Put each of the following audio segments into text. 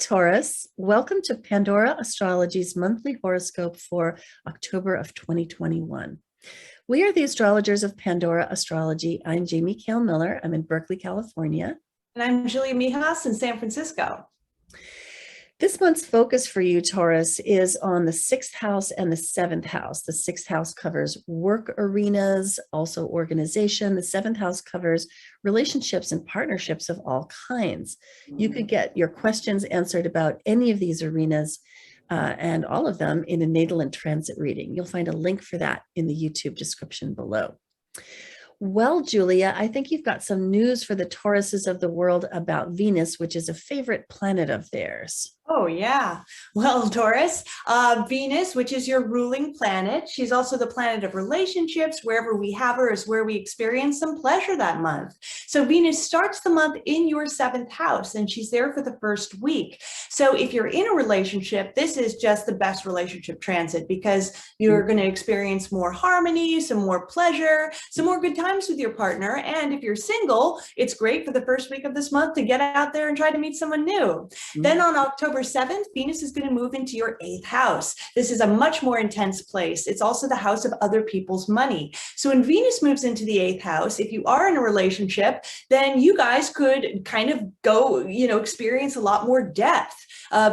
Taurus. Welcome to Pandora Astrology's monthly horoscope for October of 2021. We are the astrologers of Pandora Astrology. I'm Jamie Kale Miller. I'm in Berkeley, California. And I'm Julia Mijas in San Francisco. This month's focus for you, Taurus, is on the sixth house and the seventh house. The sixth house covers work arenas, also organization. The seventh house covers relationships and partnerships of all kinds. You could get your questions answered about any of these arenas and all of them in a natal and transit reading. You'll find a link for that in the YouTube description below. Well, Julia, I think you've got some news for the Tauruses of the world about Venus, which is a favorite planet of theirs. Oh, yeah. Well, Taurus, Venus, which is your ruling planet, she's also the planet of relationships. Wherever we have her is where we experience some pleasure that month. So Venus starts the month in your seventh house, and she's there for the first week. So if you're in a relationship, this is just the best relationship transit because you're going to experience more harmony, some more pleasure, some more good times with your partner. And if you're single, it's great for the first week of this month to get out there and try to meet someone new. Then on October 7th, Venus is going to move into your eighth house. This is a much more intense place. It's also the house of other people's money. So when Venus moves into the eighth house, if you are in a relationship, then you guys could kind of go, experience a lot more depth.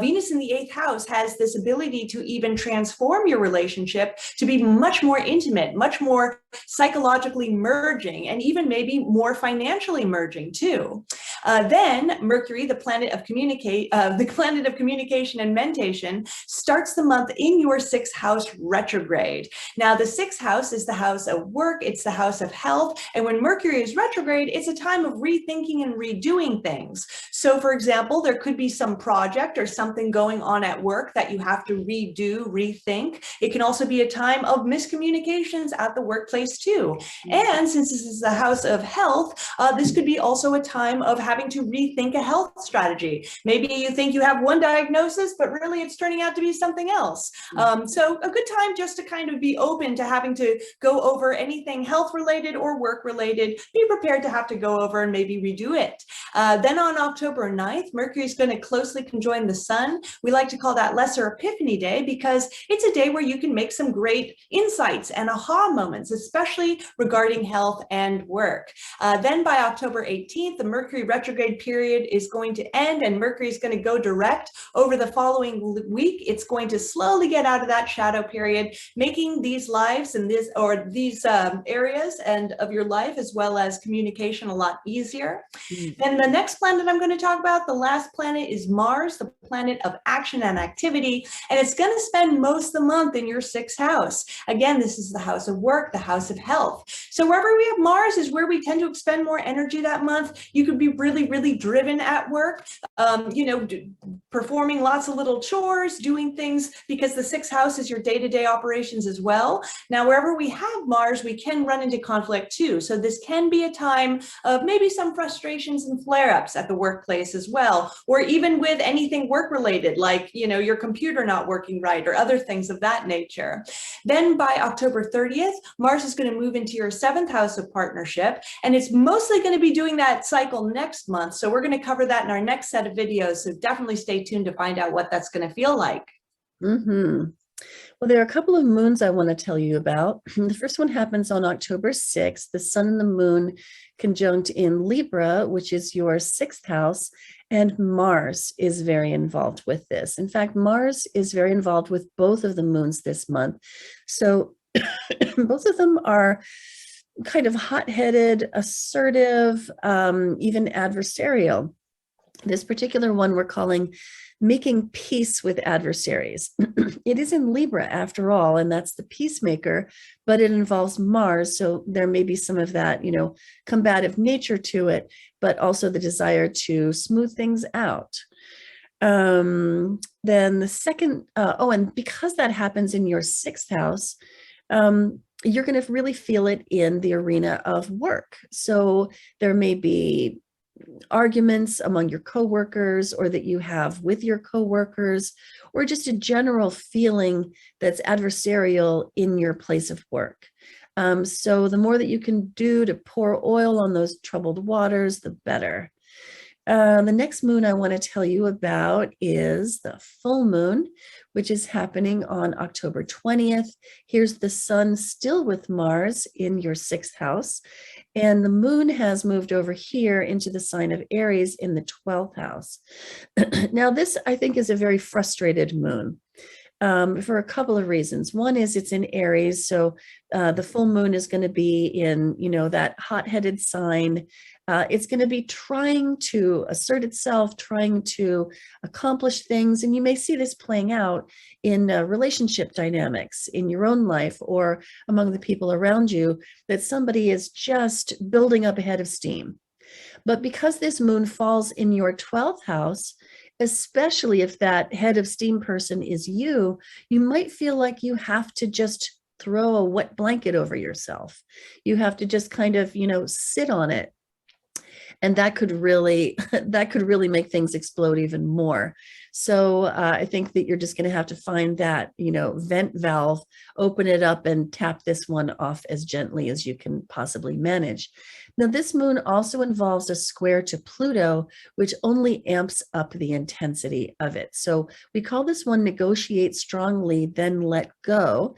Venus in the eighth house has this ability to even transform your relationship to be much more intimate, much more psychologically merging, and even maybe more financially merging too. Then Mercury, the planet of communication and mentation, starts the month in your sixth house retrograde. Now, the sixth house is the house of work, it's the house of health, and when Mercury is retrograde, it's a time of rethinking and redoing things. So, for example, there could be some project or something going on at work that you have to redo, rethink. It can also be a time of miscommunications at the workplace too. And since this is the house of health, this could be also a time of having to rethink a health strategy. Maybe you think you have one diagnosis, but really it's turning out to be something else. So a good time just to kind of be open to having to go over anything health related or work related. Be prepared to have to go over and maybe redo it. Then on October 9th, Mercury is going to closely conjoin the sun. We like to call that Lesser Epiphany Day because it's a day where you can make some great insights and aha moments, especially regarding health and work. Then by October 18th, the Mercury retrograde period is going to end and Mercury is going to go direct over the following week. It's going to slowly get out of that shadow period, making these lives and these areas and of your life as well as communication a lot easier. Then the next planet I'm going to talk about, the last planet, is Mars, the planet of action and activity, and it's going to spend most of the month in your sixth house. Again, this is the house of work, the house of health. So wherever we have Mars is where we tend to expend more energy that month. You could be really, really driven at work, performing lots of little chores, doing things because the sixth house is your day-to-day operations as well. Now, wherever we have Mars, we can run into conflict too. So this can be a time of maybe some frustrations and flare-ups at the workplace as well, or even with anything work-related, like, your computer not working right or other things of that nature. Then by October 30th, Mars is going to move into your seventh house of partnership, and it's mostly going to be doing that cycle next month. So we're going to cover that in our next set of videos. So definitely stay tuned to find out what that's going to feel like. Well, there are a couple of moons I want to tell you about. The first one happens on October 6th. The sun and the moon conjunct in Libra, which is your sixth house, and Mars is very involved with this. In fact, Mars is very involved with both of the moons this month. So both of them are kind of hot-headed, assertive, even adversarial. This particular one we're calling making peace with adversaries. It is in Libra after all, and that's the peacemaker, but it involves Mars. So there may be some of that, combative nature to it, but also the desire to smooth things out. Then the second, and because that happens in your sixth house, you're going to really feel it in the arena of work. So there may be arguments among your coworkers or that you have with your coworkers, or just a general feeling that's adversarial in your place of work. So the more that you can do to pour oil on those troubled waters, the better. The next moon I want to tell you about is the full moon, which is happening on October 20th. Here's the sun still with Mars in your sixth house, and the moon has moved over here into the sign of Aries in the 12th house. Now, this I think is a very frustrated moon. For a couple of reasons. One is it's in Aries, so the full moon is going to be in, that hot-headed sign. It's going to be trying to assert itself, trying to accomplish things, and you may see this playing out in relationship dynamics in your own life or among the people around you, that somebody is just building up a head of steam. But because this moon falls in your 12th house, especially if that head of steam person is you, you might feel like you have to just throw a wet blanket over yourself. You have to just kind of, sit on it. And that could really make things explode even more. So I think that you're just going to have to find that, vent valve, open it up and tap this one off as gently as you can possibly manage. Now, this moon also involves a square to Pluto, which only amps up the intensity of it. So we call this one negotiate strongly, then let go,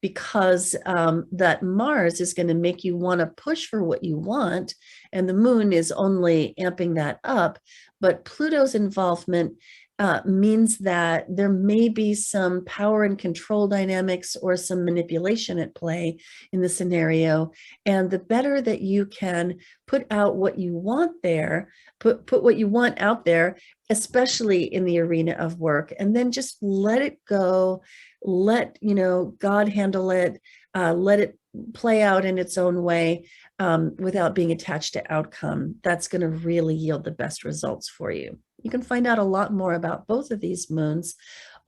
because that Mars is going to make you want to push for what you want, and the moon is only amping that up. But Pluto's involvement means that there may be some power and control dynamics or some manipulation at play in the scenario. And the better that you can put out what you want there, put what you want out there, especially in the arena of work, and then just let it go, let God handle it, let it play out in its own way without being attached to outcome. That's going to really yield the best results for you. You can find out a lot more about both of these moons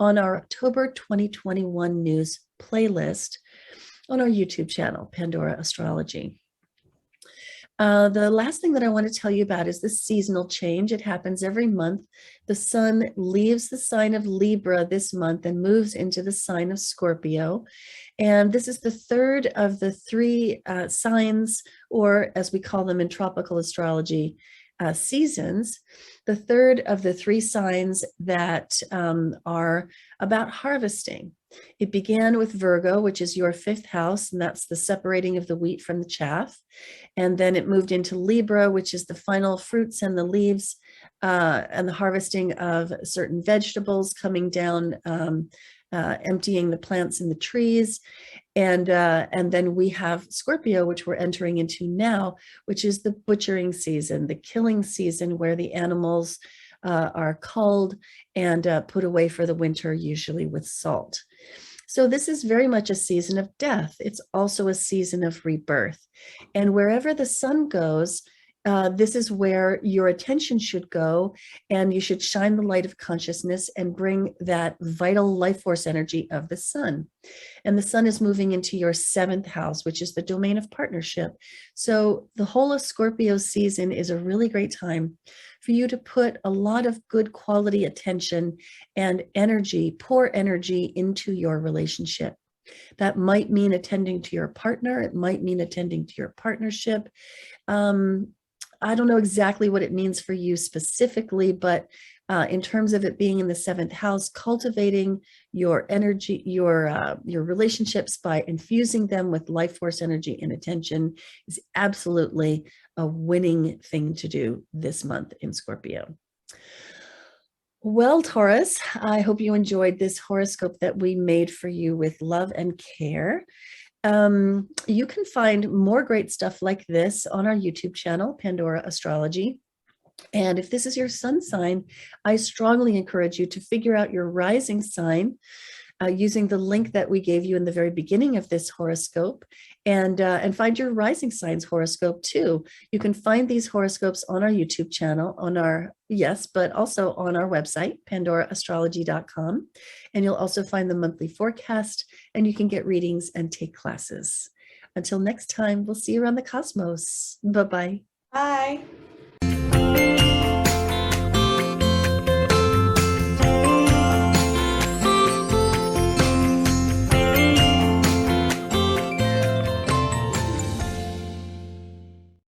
on our October 2021 news playlist on our YouTube channel, Pandora Astrology. The last thing that I want to tell you about is the seasonal change. It happens every month. The sun leaves the sign of Libra this month and moves into the sign of Scorpio. And this is the third of the three signs, or as we call them in tropical astrology, seasons, the third of the three signs that are about harvesting. It began with Virgo, which is your fifth house, and that's the separating of the wheat from the chaff. And then it moved into Libra, which is the final fruits and the leaves and the harvesting of certain vegetables coming down, emptying the plants and the trees. And then we have Scorpio, which we're entering into now, which is the butchering season, the killing season, where the animals are culled and put away for the winter, usually with salt. So this is very much a season of death. It's also a season of rebirth. And wherever the sun goes, this is where your attention should go, and you should shine the light of consciousness and bring that vital life force energy of the sun. And the sun is moving into your seventh house, which is the domain of partnership. So the whole of Scorpio season is a really great time for you to put a lot of good quality attention and energy, pour energy into your relationship. That might mean attending to your partner. It might mean attending to your partnership. I don't know exactly what it means for you specifically, but in terms of it being in the seventh house, cultivating your energy, your relationships by infusing them with life force energy and attention is absolutely a winning thing to do this month in Scorpio. Well, Taurus, I hope you enjoyed this horoscope that we made for you with love and care. You can find more great stuff like this on our YouTube channel, Pandora Astrology. And if this is your sun sign, I strongly encourage you to figure out your rising sign using the link that we gave you in the very beginning of this horoscope, and find your rising signs horoscope too. You can find these horoscopes on our YouTube channel, but also on our website, pandoraastrology.com. And you'll also find the monthly forecast, and you can get readings and take classes. Until next time, we'll see you around the cosmos. Bye-bye. Bye.